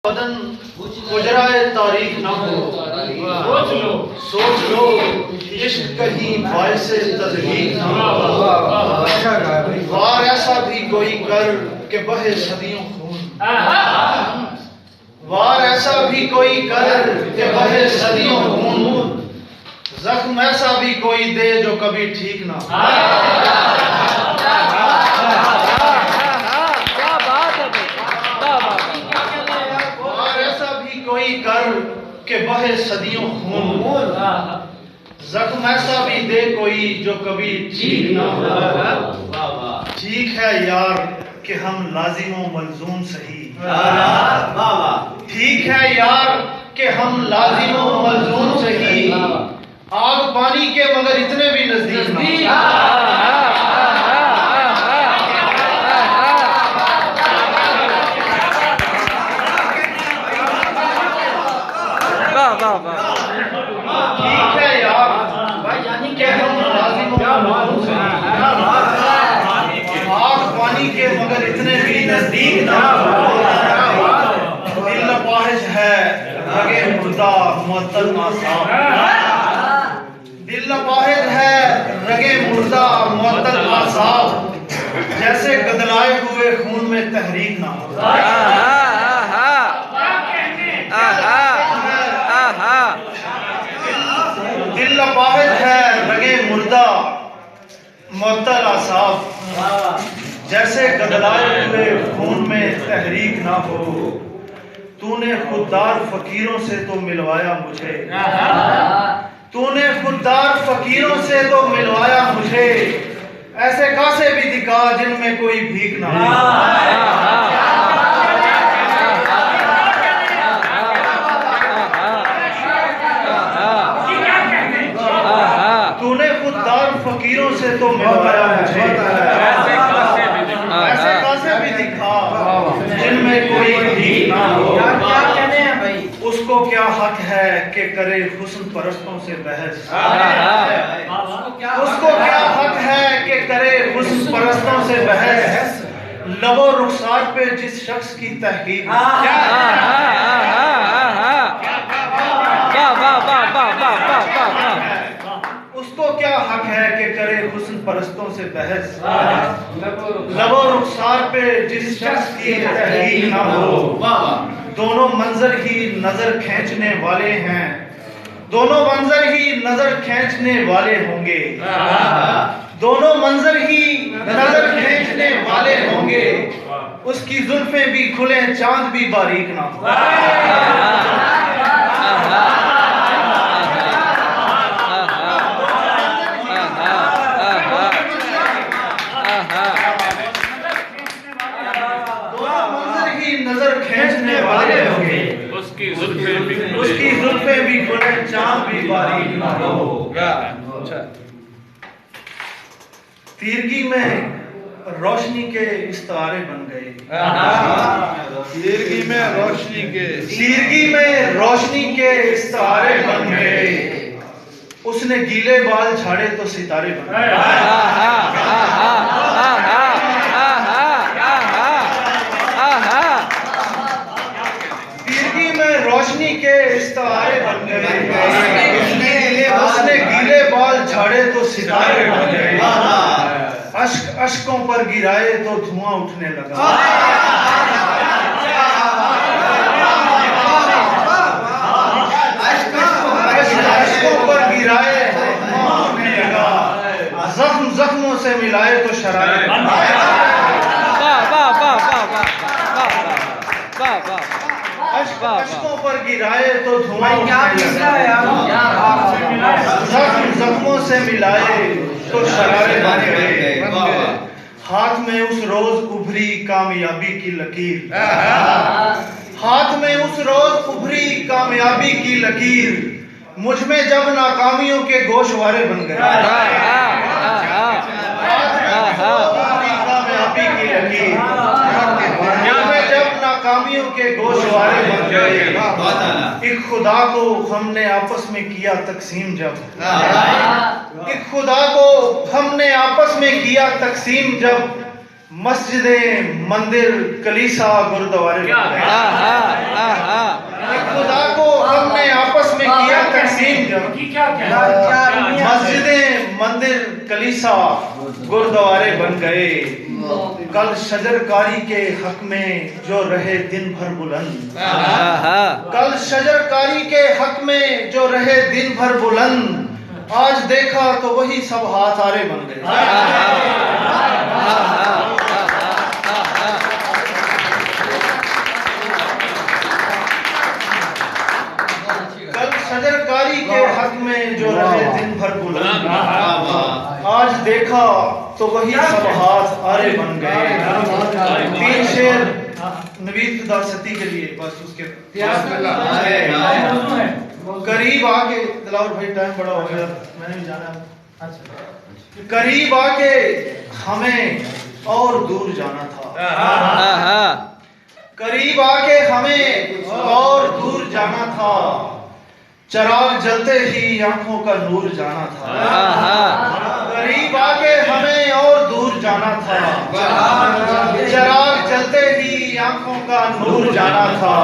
बदन गुजराए तारीख ना हो, सोच लो इश्क कहीं बायसे तजहीक ना हो। वार ऐसा भी कोई कर के बहे सदियों खून, वार ऐसा भी कोई कर के बहे सदियों खून, जख्म ऐसा भी कोई दे जो कभी ठीक ना हो। वार ऐसा भी कोई कर के बहे सदियों खून, जख्म ऐसा भी दे कोई जो कभी ठीक ना हो। ठीक है यार कि हम लाजिमों मलजूम सही, ठीक है यार कि हम लाजिमों मलजूम सही, आग पानी के मगर इतने भी नजदीक ना। ठीक है यार कि हम लाजिमों मलजूम सही, आग पानी के मगर इतने भी नजदीक ना। दिल लपाहिश है रगे मुर्दा मुअत्तल आसाब, दिल लपाहिश है रगे मुर्दा मुअत्तल आसाब, जैसे गदलाए हुए खून में तहरीक ना हो। दिल लपाहिश है रगे मुर्दा मुअत्तल आसाब, जैसे गदलाए हुए खून में तहरीक ना हो। तूने खुददार फकीरों से तो मिलवाया मुझे, तूने खुददार फकीरों से तो मिलवाया मुझे, ऐसे कासे भी दिखा जिनमें कोई भीख ना हो। तूने खुददार फकीरों से तो मिलवाया मुझे, ऐसे कासे भी दिखा जिनमें कोई भीख ना हो। क्या कहने हैं भाई? उसको क्या हक है कि करे हुस्न परस्तों से बहस, उसको क्या हक है कि करे हुस्न परस्तों से बहस, लबो रुखसार पे जिस शख्स की तहकीक। उसको क्या हक है कि करे हुस्न परस्तों से बहस, लबो रुखसार पे जिस शख्स की तहकीक ना हो। दोनों मंजर ही नजर खींचने वाले हैं, दोनों मंजर ही नजर खींचने वाले होंगे, दोनों मंजर ही नजर खींचने वाले होंगे, उसकी जुल्फें भी खुले चांद भी बारीक ना हो। नजर खींचने वाले होंगे, उसकी जुल्फें भी खुले चांद भी बारीक ना हो। तीरगी में रोशनी के इस्तारे बन गए, तीरगी में रोशनी के, तीरगी में रोशनी के इस्तारे बन गए, उसने गीले बाल झाड़े तो सितारे बन गए। रोशनी के इस्तारे बन गए, उसने गीले बाल झाड़े तो सितारे बन गए, अश्कों पर गिराए तो धुआं उठने लगा। अश्कों पर गिराए तो धुआं उठने लगा, जख्म जख्मों से मिलाए तो शरारे बन गए। अश्कों पर गिराए तो धुआं उठने लगा, जख्म जख्मों से मिलाए तो शरारे बन गए। हाथ में उस रोज उभरी कामयाबी की लकीर, हाथ में उस रोज उभरी कामयाबी की लकीर, मुझ में जब नाकामियों के गोशवारे बन गए। कामयाबी की लकीर, नाकामियों के गोशवारे बन गए। एक खुदा को हमने आपस में किया तकसीम, जब एक खुदा को हमने आपस में किया तकसीम, जब मस्जिदें मंदिर कलीसा गुरुद्वारे मंदिर कलीसा गुरुद्वारे बन गए। कल शजरकारी के हक में जो रहे दिन भर बुलंद, कल शजरकारी के हक में जो रहे दिन भर बुलंद, आज देखा तो वही सब हाथ आरे बन गए। कल शजरकारी के हक में जो रहे दिन भर बुलंद, आज देखा तो वही सब हाथ आरे बन गए। 3 शेर नवीद दासती के लिए, बस उसके करीब आके, दिलावर भाई टाइम बड़ा हो गया, मैंने भी जाना। करीब आके हमें और दूर जाना था, करीब आके हमें और दूर जाना था, चराग जलते ही आंखों का नूर जाना था। करीब आके हमें और दूर जाना था, चराग जलते ही आंखों का नूर जाना था।